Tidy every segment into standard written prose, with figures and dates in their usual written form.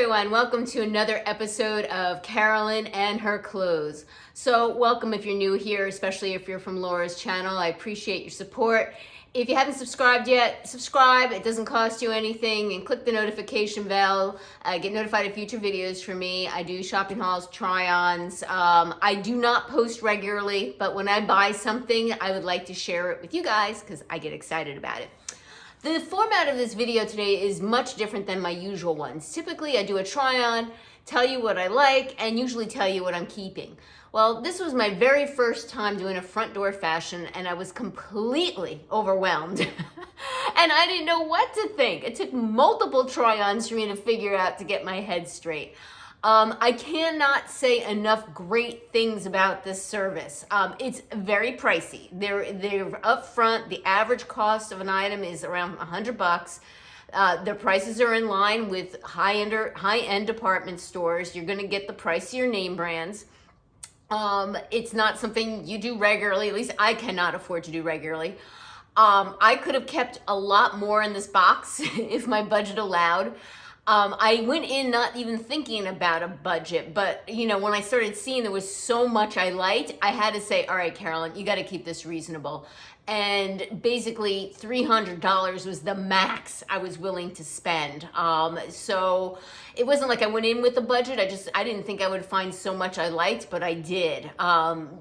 everyone, welcome to another episode of Carolyn and Her Clothes. So welcome if you're new here, especially if you're from Laura's channel. I appreciate your support. If you haven't subscribed yet, subscribe. It doesn't cost you anything, and click the notification bell. Get notified of future videos from me. I do shopping hauls, try-ons. I do not post regularly, but when I buy something, I would like to share it with you guys because I get excited about it. The format of this video today is much different than my usual ones. Typically, I do a try-on, tell you what I like, and usually tell you what I'm keeping. Well, this was my very first time doing a front door fashion, and I was completely overwhelmed. And I didn't know what to think. It took multiple try-ons for me to figure out to get my head straight. I cannot say enough great things about this service. It's very pricey. They're up front. The average cost of an item is around $100. Their prices are in line with high-end department stores. You're going to get the pricier name brands. It's not something you do regularly. At least I cannot afford to do regularly. I could have kept a lot more in this box if my budget allowed. I went in not even thinking about a budget, but you know, when I started seeing there was so much I liked, I had to say, all right, Carolyn, you got to keep this reasonable. And basically $300 was the max I was willing to spend. So it wasn't like I went in with a budget. I didn't think I would find so much I liked, but I did.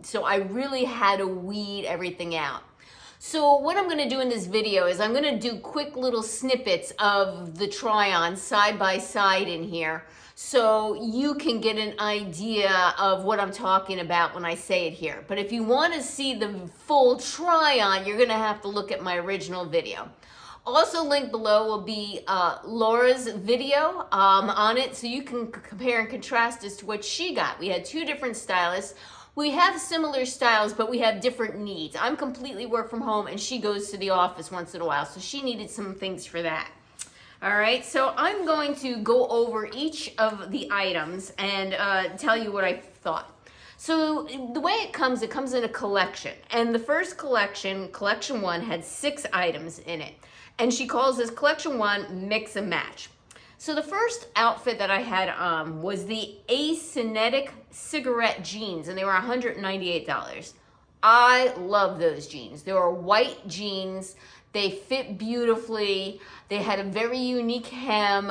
So I really had to weed everything out. So what I'm going to do in this video is I'm going to do quick little snippets of the try-on side by side in here so you can get an idea of what I'm talking about when I say it here. But if you want to see the full try-on, you're going to have to look at my original video. Also linked below will be Laura's video on it, so you can compare and contrast as to what she got. We had two different stylists. We have similar styles, but we have different needs. I'm completely work from home, and she goes to the office once in a while, so she needed some things for that. All right, so I'm going to go over each of the items and tell you what I thought. So the way it comes in a collection, and the first collection, collection 1, had 6 items in it, and she calls this collection 1 mix and match. So the first outfit that I had was the Asinetic cigarette jeans, and they were $198. I love those jeans. They were white jeans. They fit beautifully. They had a very unique hem.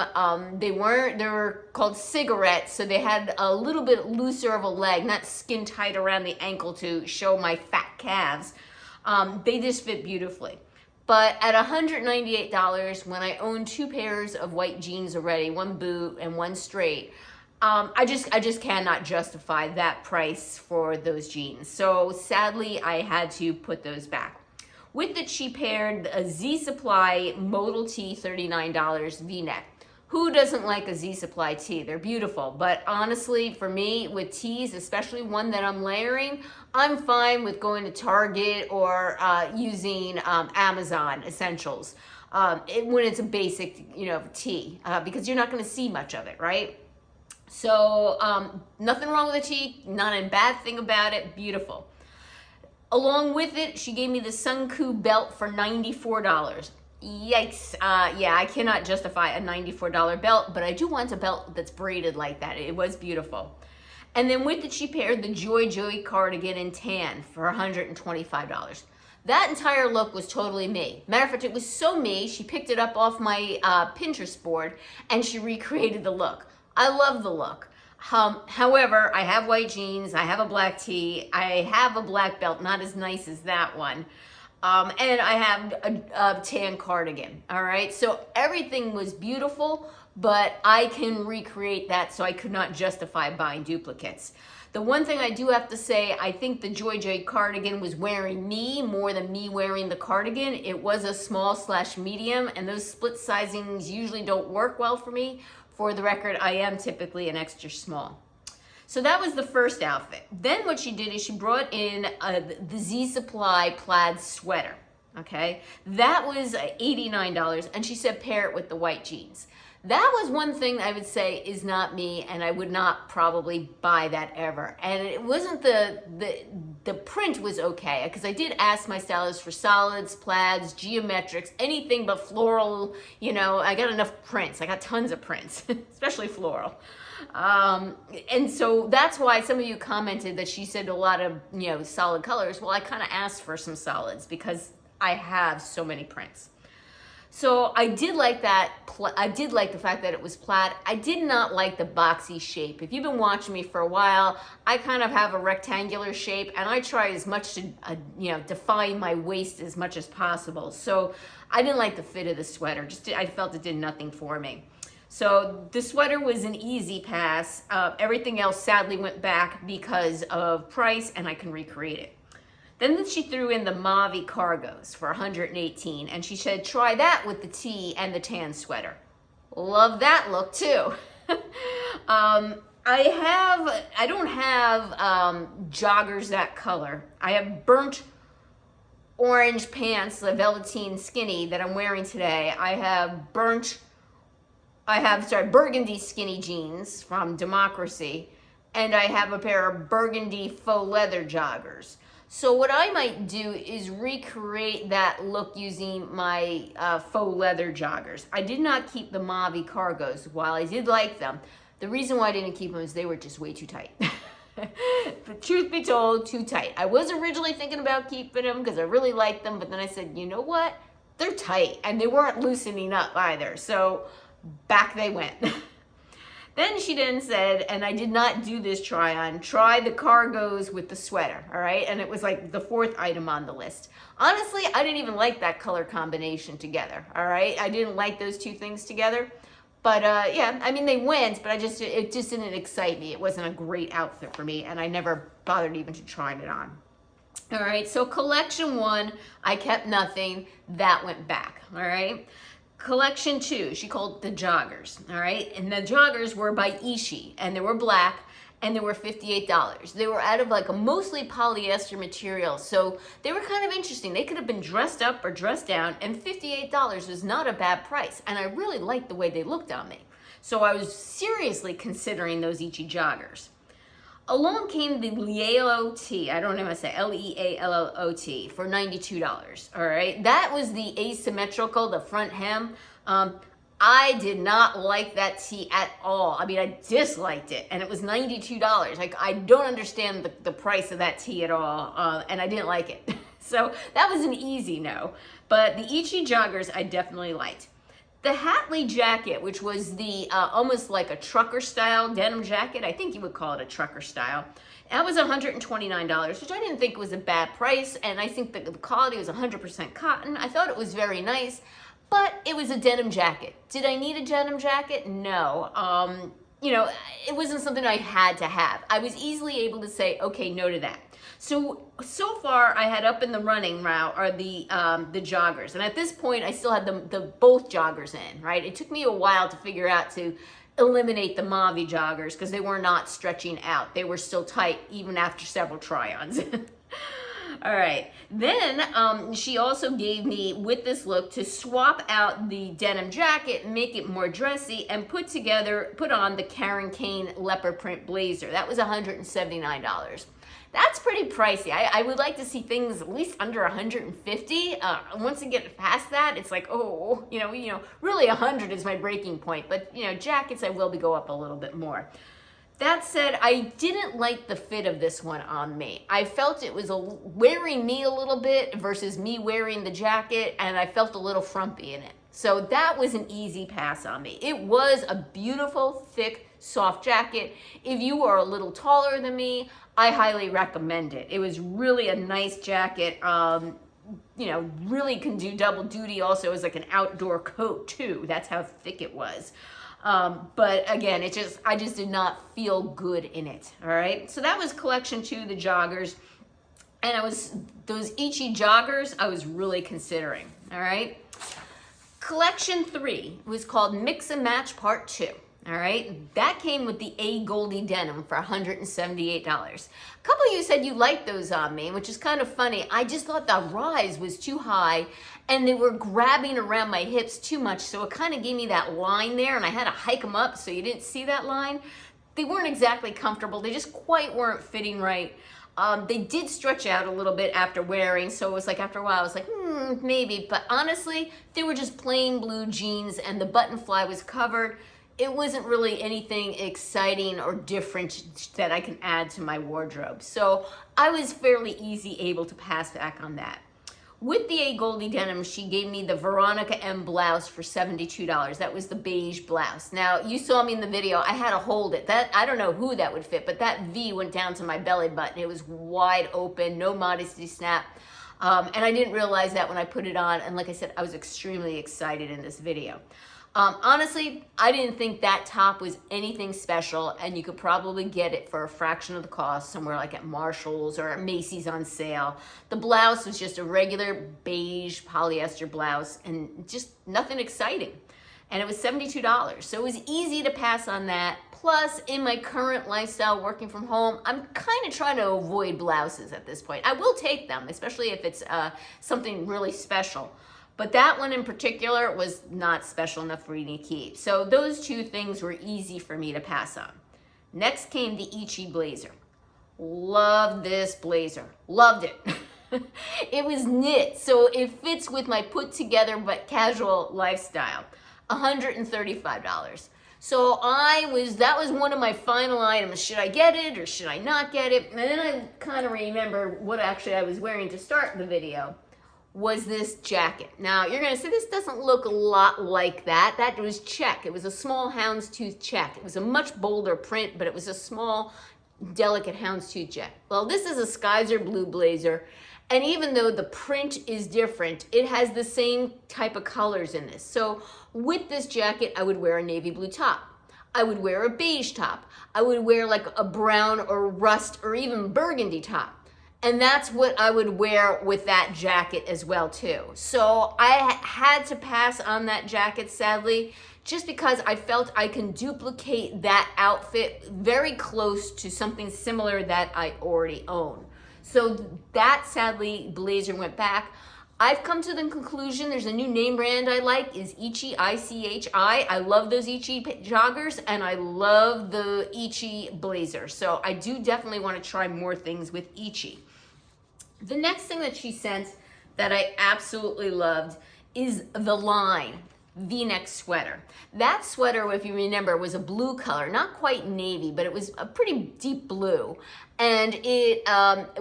They were called cigarettes, so they had a little bit looser of a leg, not skin tight around the ankle to show my fat calves. They just fit beautifully. But at $198, when I own 2 pairs of white jeans already, 1 boot and 1 straight, I just cannot justify that price for those jeans. So sadly, I had to put those back. With the cheap pair, a Z Supply Modal Tee, $39 V-neck. Who doesn't like a Z Supply tee? They're beautiful, but honestly, for me, with tees, especially one that I'm layering, I'm fine with going to Target or using Amazon Essentials when it's a basic, tee, because you're not going to see much of it, right? So nothing wrong with the tee, not a bad thing about it, beautiful. Along with it, she gave me the Sunku belt for $94. Yikes. Yeah, I cannot justify a $94 belt, but I do want a belt that's braided like that. It was beautiful. And then with it, she paired the Joy Joy cardigan in tan for $125. That entire look was totally me. Matter of fact, it was so me, she picked it up off my Pinterest board and she recreated the look. I love the look. However, I have white jeans, I have a black tee, I have a black belt, not as nice as that one. And I have a tan cardigan, all right? So everything was beautiful, but I can recreate that, so I could not justify buying duplicates. The one thing I do have to say, I think the Joy Joy cardigan was wearing me more than me wearing the cardigan. It was a small/medium, and those split sizings usually don't work well for me. For the record, I am typically an extra small. So that was the first outfit. Then what she did is she brought in the Z Supply plaid sweater, okay? That was $89, and she said pair it with the white jeans. That was one thing I would say is not me, and I would not probably buy that ever. And it wasn't the print was okay, because I did ask my stylist for solids, plaids, geometrics, anything but floral. You know, I got enough prints. I got tons of prints, especially floral. And so that's why some of you commented that she said a lot of, you know, solid colors. Well, I kind of asked for some solids because I have so many prints. So I did like that. I did like the fact that it was plaid. I did not like the boxy shape. If you've been watching me for a while, I kind of have a rectangular shape, and I try as much to, you know, define my waist as much as possible. So I didn't like the fit of the sweater. I felt it did nothing for me. So the sweater was an easy pass. Everything else sadly went back because of price, and I can recreate it. Then she threw in the mauve cargos for $118, and she said, try that with the tee and the tan sweater. Love that look too. I don't have joggers that color. I have burnt orange pants, the velveteen skinny that I'm wearing today. I have burgundy skinny jeans from Democracy, and I have a pair of burgundy faux leather joggers. So what I might do is recreate that look using my faux leather joggers. I did not keep the mauve cargos. While I did like them, the reason why I didn't keep them is they were just way too tight. But truth be told, too tight. I was originally thinking about keeping them because I really liked them, but then I said, you know what? They're tight, and they weren't loosening up either. So back they went. Then she then said, and I did not do this try on, try the cargos with the sweater, all right? And it was like the 4th item on the list. Honestly, I didn't even like that color combination together, all right? I didn't like those two things together. But yeah, I mean, they went, but it just didn't excite me. It wasn't a great outfit for me, and I never bothered even to try it on. All right, so collection 1, I kept nothing. That went back, all right? Collection 2, she called the joggers, all right? And the joggers were by Ichi, and they were black, and they were $58. They were out of like a mostly polyester material, so they were kind of interesting. They could have been dressed up or dressed down, and $58 was not a bad price, and I really liked the way they looked on me. So I was seriously considering those Ichi joggers. Along came the Lealot, I don't know how to say, Leallot for $92, all right? That was the asymmetrical, the front hem. I did not like that tee at all. I mean, I disliked it, and it was $92. Like, I don't understand the price of that tee at all, and I didn't like it. So that was an easy no. But the Ichi joggers, I definitely liked. The Hatley Jacket, which was the almost like a trucker style denim jacket, I think you would call it a trucker style. That was $129, which I didn't think was a bad price, and I think that the quality was 100% cotton. I thought it was very nice, but it was a denim jacket. Did I need a denim jacket? No. You know, it wasn't something I had to have. I was easily able to say, okay, no to that. So far I had up in the running route are the joggers. And at this point I still had the both joggers in, right? It took me a while to figure out to eliminate the mauve joggers because they were not stretching out. They were still tight even after several try-ons. All right, then she also gave me, with this look, to swap out the denim jacket, make it more dressy, and put on the Karen Kane leopard print blazer. That was $179. That's pretty pricey. I would like to see things at least under $150. Once you get past that, it's like, oh, you know, really 100 is my breaking point. But, you know, jackets, I will go up a little bit more. That said, I didn't like the fit of this one on me. I felt it was wearing me a little bit versus me wearing the jacket, and I felt a little frumpy in it. So that was an easy pass on me. It was a beautiful, thick, soft jacket. If you are a little taller than me, I highly recommend it. It was really a nice jacket. You know, really can do double duty also as like an outdoor coat too. That's how thick it was. But again, I just did not feel good in it. All right. So that was collection 2, the joggers. And those Ichi joggers, I was really considering. All right. Collection 3 was called Mix and Match Part 2. All right, that came with the A Goldie denim for $178. A couple of you said you liked those on me, which is kind of funny. I just thought the rise was too high and they were grabbing around my hips too much, so it kind of gave me that line there, and I had to hike them up so you didn't see that line. They weren't exactly comfortable. They just quite weren't fitting right. They did stretch out a little bit after wearing, so it was like after a while I was like, maybe. But honestly, they were just plain blue jeans and the button fly was covered. It wasn't really anything exciting or different that I can add to my wardrobe. So I was fairly easy able to pass back on that. With the A Goldie denim, she gave me the Veronica M Blouse for $72. That was the beige blouse. Now, you saw me in the video. I had to hold it. That, I don't know who that would fit, but that V went down to my belly button. It was wide open, no modesty snap. And I didn't realize that when I put it on. And like I said, I was extremely excited in this video. Honestly, I didn't think that top was anything special, and you could probably get it for a fraction of the cost somewhere like at Marshall's or at Macy's on sale. The blouse was just a regular beige polyester blouse and just nothing exciting. And it was $72, so it was easy to pass on that. Plus, in my current lifestyle working from home, I'm kind of trying to avoid blouses at this point. I will take them, especially if it's something really special. But that one in particular was not special enough for me to keep. So those two things were easy for me to pass on. Next came the Ichi Blazer. Loved this blazer. Loved it. It was knit, so it fits with my put together but casual lifestyle. $135. So that was one of my final items. Should I get it or should I not get it? And then I kind of remember what actually I was wearing to start the video. Was this jacket. Now, you're gonna say this doesn't look a lot like that. That was check. It was a small houndstooth check. It was a much bolder print, but it was a small, delicate houndstooth check. Well, this is a Skyzer blue blazer, and even though the print is different, it has the same type of colors in this. So with this jacket, I would wear a navy blue top. I would wear a beige top. I would wear like a brown or rust or even burgundy top. And that's what I would wear with that jacket as well too. So I had to pass on that jacket, sadly, just because I felt I can duplicate that outfit very close to something similar that I already own. So that, sadly, blazer went back. I've come to the conclusion there's a new name brand I like, is Ichi, I-C-H-I. I love those Ichi joggers, and I love the Ichi blazer. So I do definitely want to try more things with Ichi. The next thing that she sent that I absolutely loved is the Line V-neck sweater. That sweater, if you remember, was a blue color, not quite navy, but it was a pretty deep blue. And it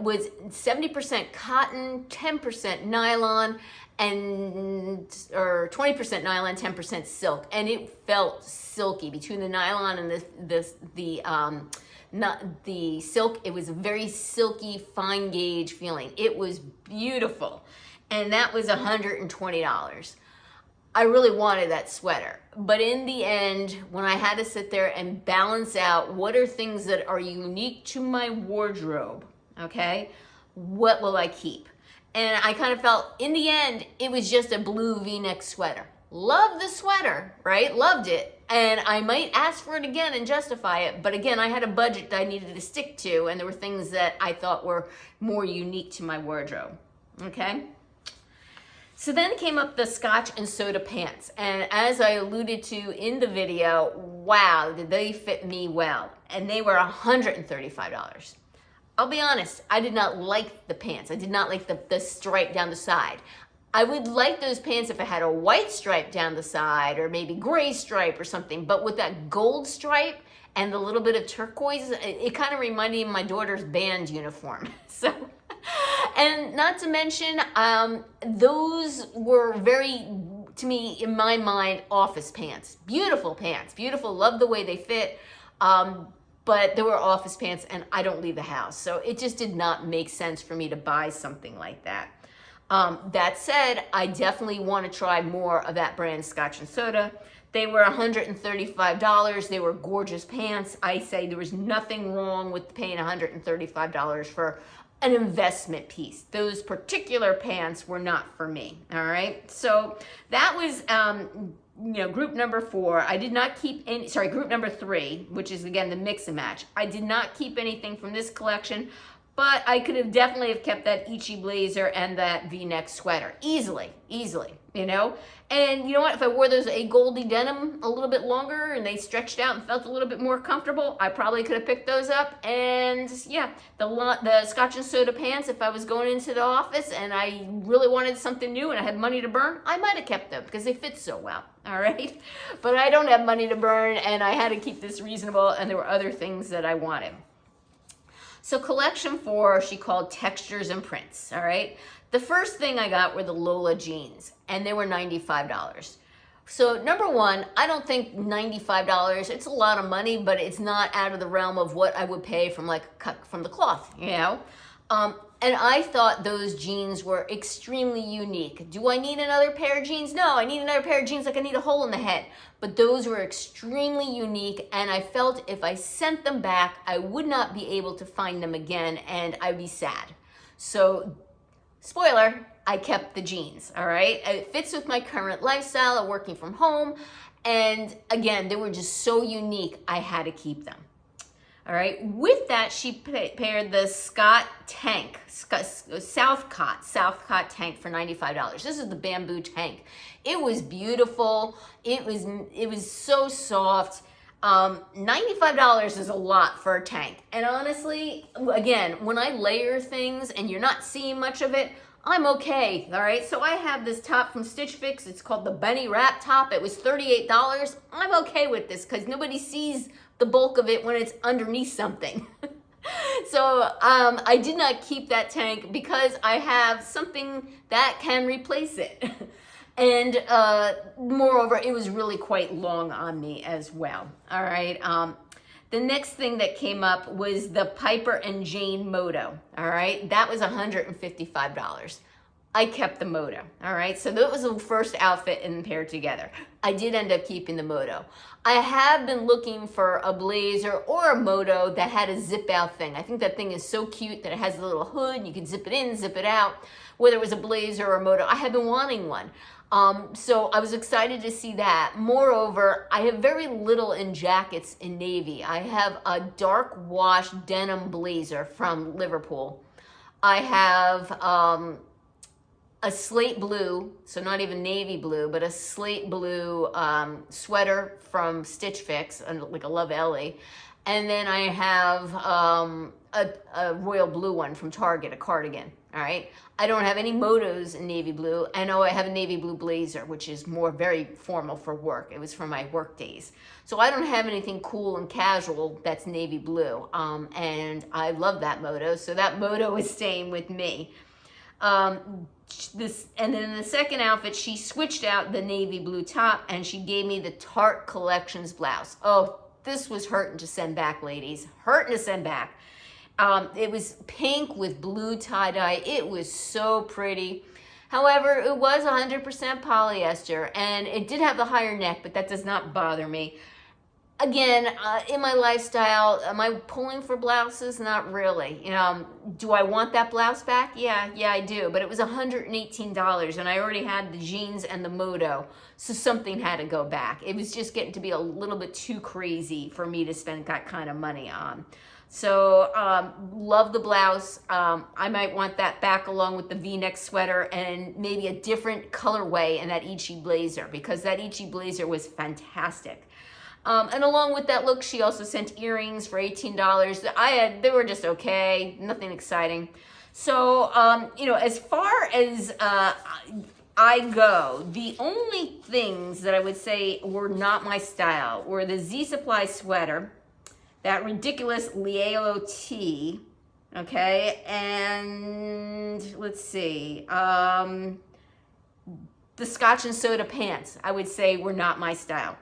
was 70% cotton, 10% nylon, or 20% nylon, 10% silk. And it felt silky between the nylon and the silk. It was a very silky, fine gauge feeling. It was beautiful. And that was $120. I really wanted that sweater. But in the end, when I had to sit there and balance out what are things that are unique to my wardrobe, okay, what will I keep? And I kind of felt, in the end, it was just a blue V-neck sweater. Loved the sweater, right? Loved it. And I might ask for it again and justify it. But again, I had a budget that I needed to stick to, and there were things that I thought were more unique to my wardrobe, okay? So then came up the Scotch and Soda pants. And as I alluded to in the video, wow, did they fit me well. And they were $135. I'll be honest, I did not like the pants. I did not like the stripe down the side. I would like those pants if it had a white stripe down the side or maybe gray stripe or something, but with that gold stripe and the little bit of turquoise, it kind of reminded me of my daughter's band uniform. So, and not to mention, those were very, to me, in my mind, office pants. Beautiful pants, beautiful, love the way they fit. But they were office pants and I don't leave the house. So it just did not make sense for me to buy something like that. That said, I definitely want to try more of that brand Scotch and Soda. They were $135. They were gorgeous pants. I say there was nothing wrong with paying $135 for an investment piece. Those particular pants were not for me, all right? So that was, group number 4. I did not keep any, group number 3, which is again the mix and match. I did not keep anything from this collection, but I could have definitely kept that Ichi Blazer and that V-neck sweater easily, And you know what? If I wore those a Goldie denim a little bit longer and they stretched out and felt a little bit more comfortable, I probably could have picked those up. And yeah, the Scotch and Soda pants, if I was going into the office and I really wanted something new and I had money to burn, I might have kept them because they fit so well. All right. But I don't have money to burn and I had to keep this reasonable, and there were other things that I wanted. So collection 4, she called Textures and Prints, all right? The first thing I got were the Lola jeans, and they were $95. So number 1, I don't think $95, it's a lot of money, but it's not out of the realm of what I would pay from like cut from the cloth, And I thought those jeans were extremely unique. Do I need another pair of jeans? No, I need another pair of jeans like I need a hole in the head. But those were extremely unique, and I felt if I sent them back, I would not be able to find them again, and I'd be sad. So, spoiler, I kept the jeans, all right? It fits with my current lifestyle of working from home, and again, they were just so unique, I had to keep them. All right, with that, she paired the Southcott tank for $95. This is the bamboo tank. It was beautiful. It was so soft. $95 is a lot for a tank. And honestly, again, when I layer things and you're not seeing much of it, I'm okay, all right? So I have this top from Stitch Fix. It's called the Bunny Wrap top. It was $38. I'm okay with this because nobody sees the bulk of it when it's underneath something. So I did not keep that tank because I have something that can replace it. And moreover, it was really quite long on me as well, all right? The next thing that came up was the Piper and Jane Moto, all right? That was $155. I kept the Moto, all right? So that was the first outfit and paired together. I did end up keeping the Moto. I have been looking for a blazer or a Moto that had a zip out thing. I think that thing is so cute that it has a little hood. You can zip it in, zip it out. Whether it was a blazer or a Moto, I have been wanting one. So I was excited to see that. Moreover, I have very little in jackets in navy. I have a dark wash denim blazer from Liverpool. I have a slate blue, so not even navy blue, but a slate blue sweater from Stitch Fix, like a Love Ellie. And then I have a royal blue one from Target, a cardigan, all right? I don't have any Motos in navy blue. I know I have a navy blue blazer, which is very formal for work. It was for my work days. So I don't have anything cool and casual that's navy blue. And I love that Moto, so that Moto is staying with me. And then the second outfit, she switched out the navy blue top and she gave me the Tarte Collections blouse. Oh, this was hurting to send back, ladies. Hurting to send back. It was pink with blue tie-dye. It was so pretty. However, it was 100% polyester and it did have the higher neck, but that does not bother me. Again, in my lifestyle, am I pulling for blouses? Not really. Do I want that blouse back? Yeah, I do. But it was $118 and I already had the jeans and the Moto, so something had to go back. It was just getting to be a little bit too crazy for me to spend that kind of money on. So, love the blouse. I might want that back along with the V-neck sweater and maybe a different colorway in that Ichi Blazer because that Ichi Blazer was fantastic. And along with that look, she also sent earrings for $18. They were just okay, nothing exciting. So, as far as I go, the only things that I would say were not my style were the Z Supply sweater, that ridiculous Liao tee, okay, and let's see, the Scotch and Soda pants, I would say were not my style.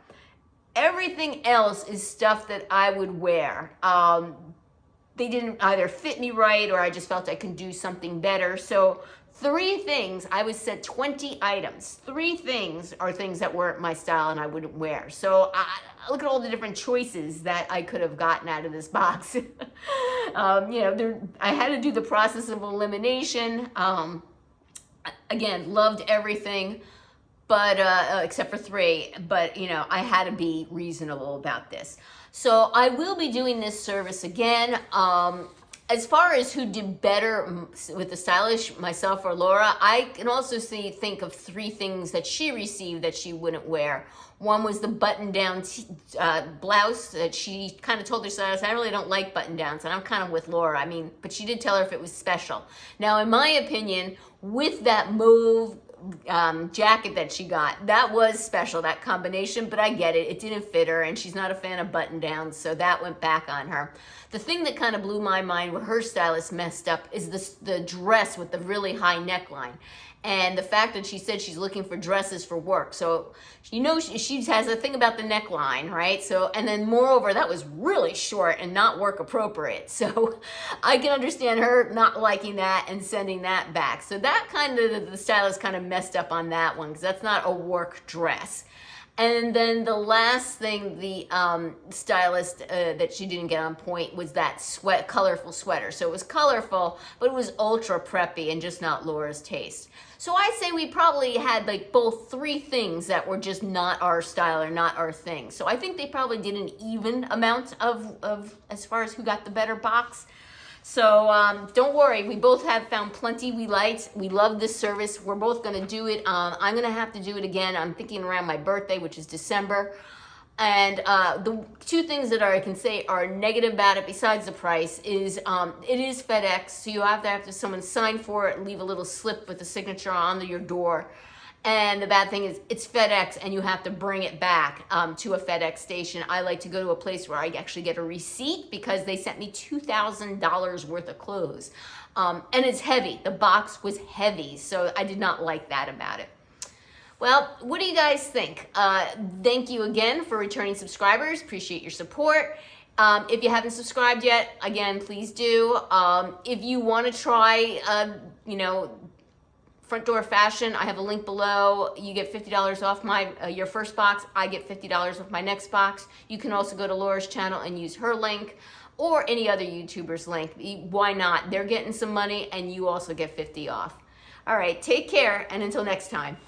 Everything else is stuff that I would wear. They didn't either fit me right or I just felt I could do something better. So 3 things, I was sent 20 items. 3 things are things that weren't my style and I wouldn't wear. So look at all the different choices that I could have gotten out of this box. I had to do the process of elimination. Again, loved everything, but except for 3. But I had to be reasonable about this. So I will be doing this service again. As far as who did better with the stylish, myself or Laura, I can also think of 3 things that she received that she wouldn't wear. One was the button-down blouse that she kind of told her stylist, I really don't like button-downs, and I'm kind of with Laura. But she did tell her if it was special. Now, in my opinion, with that mauve jacket that she got, that was special, that combination, but I get it. It didn't fit her, and she's not a fan of button-downs, so that went back on her. The thing that kind of blew my mind, where her stylist messed up, is the dress with the really high neckline. And the fact that she said she's looking for dresses for work. So, she has a thing about the neckline, right? So, and then moreover, that was really short and not work appropriate. So, I can understand her not liking that and sending that back. So that kind of, the stylist kind of messed up on that one, because that's not a work dress. And then the last thing, the stylist that she didn't get on point was that colorful sweater. So it was colorful, but it was ultra preppy and just not Laura's taste. So I say we probably had like both 3 things that were just not our style or not our thing. So I think they probably did an even amount of as far as who got the better box. So don't worry, we both have found plenty we liked. We love this service. We're both going to do it. I'm going to have to do it again. I'm thinking around my birthday, which is December. And the 2 things that I can say are negative about it, besides the price, is it is FedEx. So you have to have someone sign for it and leave a little slip with a signature on your door. And the bad thing is it's FedEx, and you have to bring it back to a FedEx station. I like to go to a place where I actually get a receipt, because they sent me $2,000 worth of clothes. And it's heavy. The box was heavy, so I did not like that about it. Well, what do you guys think? Thank you again for returning subscribers. Appreciate your support. If you haven't subscribed yet, again, please do. If you want to try, FrontDoorFashion, I have a link below. You get $50 off your first box. I get $50 off my next box. You can also go to Laura's channel and use her link, or any other YouTuber's link. Why not? They're getting some money, and you also get 50 off. All right, take care, and until next time.